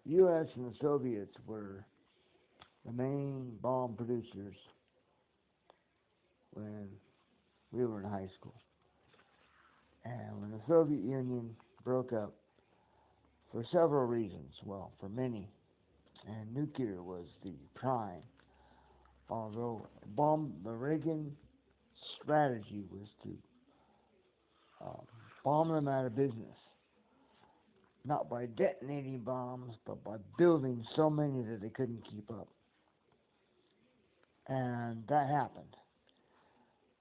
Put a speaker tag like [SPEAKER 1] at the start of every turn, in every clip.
[SPEAKER 1] U.S. and the Soviets were the main bomb producers when we were in high school. And when the Soviet Union broke up, for several reasons, well, for many, and nuclear was the prime. Although the Reagan strategy was to um, bomb them out of business, not by detonating bombs, but by building so many that they couldn't keep up. And that happened.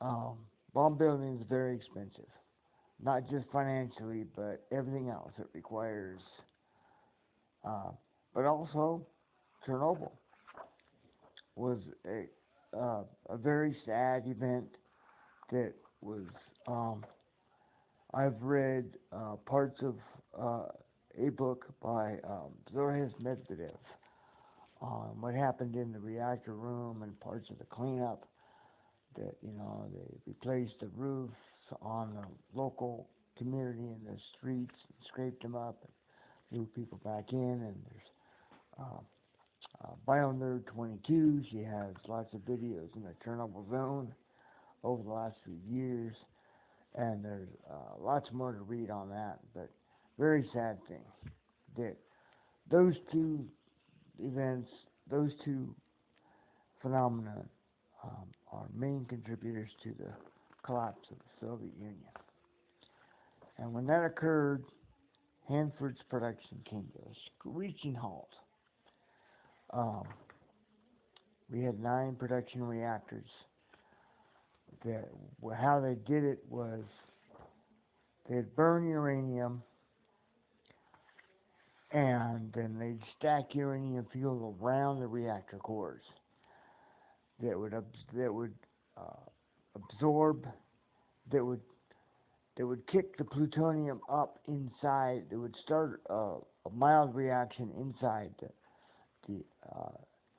[SPEAKER 1] Um, Bomb building is very expensive, not just financially, but everything else it requires. Uh, but also, Chernobyl was a very sad event that was. I've read parts of uh, a book by Zorhis Medvedev on what happened in the reactor room and parts of the cleanup. That they replaced the roofs on the local community in the streets, and scraped them up, and moved people back in. And there's BioNerd 22. She has lots of videos in the Chernobyl zone over the last few years, and there's lots more to read on that. But very sad thing that those two events, those two phenomena, are main contributors to the collapse of the Soviet Union. And when that occurred, Hanford's production came to a screeching halt. Um, we had 9 production reactors. How they did it was they'd burn uranium, and then they'd stack uranium fuel around the reactor cores that would absorb, that would kick the plutonium up inside. It would start a mild reaction inside the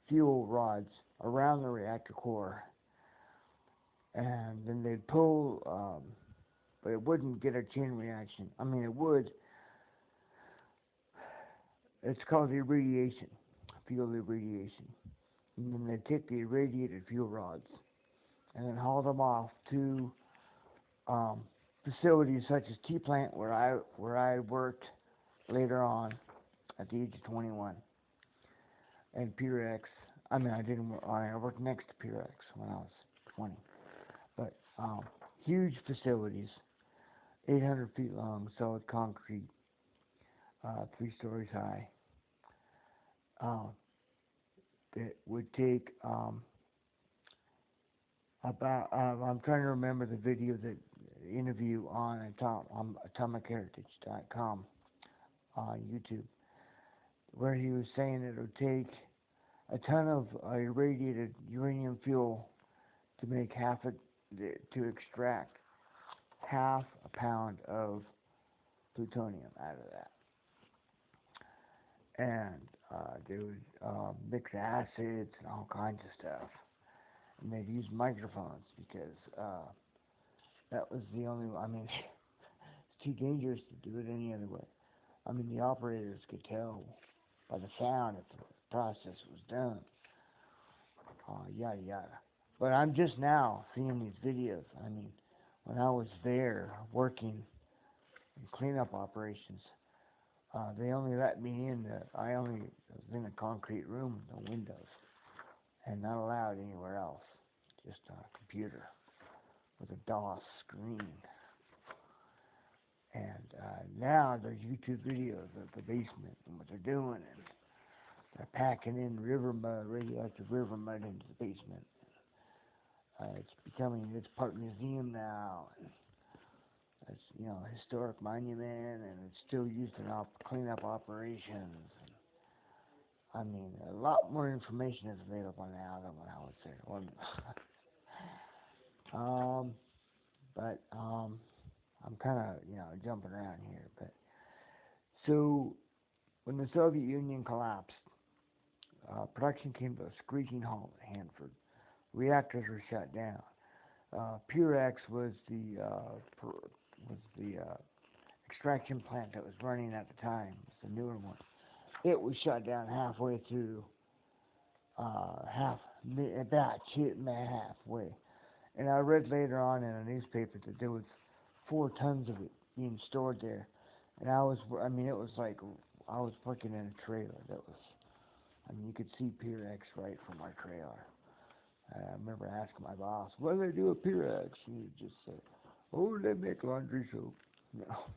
[SPEAKER 1] fuel rods around the reactor core, and then they'd pull, but it wouldn't get a chain reaction. I mean, it would. It's called irradiation, fuel irradiation. And then they'd take the irradiated fuel rods and then haul them off to facilities such as T Plant, where I worked later on at the age of 21, and Purex. I mean, I didn't work. I worked next to Purex when I was 20, but huge facilities, 800 feet long, solid concrete, 3 stories high. That would take about. I'm trying to remember the video, that interview on atomicheritage.com on YouTube, where he was saying it would take a ton of irradiated uranium fuel to make to extract half a pound of plutonium out of that. And they would mix acids and all kinds of stuff. And they'd use microphones because that was the only. I mean, it's too dangerous to do it any other way. I mean, the operators could tell by the sound if the process was done. Yada yada. But I'm just now seeing these videos. I mean, when I was there working in cleanup operations, they only let me in. I only was in a concrete room with no windows, and not allowed anywhere else. Just on a computer with a DOS screen. And now there's YouTube videos of the basement and what they're doing, and they're packing in radioactive river mud into the basement. It's part museum now. And it's a historic monument, and it's still used in cleanup operations. I mean, a lot more information is available now than when I was there. But I'm kind of jumping around here. But so when the Soviet Union collapsed, production came to a screeching halt at Hanford. Reactors were shut down. Purex was the extraction plant that was running at the time. It's the newer one. it was shut down halfway through, about halfway. And I read later on in a newspaper that there was 4 tons of it being stored there. And I mean, it was like I was working in a trailer that was, I mean, you could see Pier X right from our trailer. I remember asking my boss, what do they do at Pier X? And he just said, oh, they make laundry soap. You know.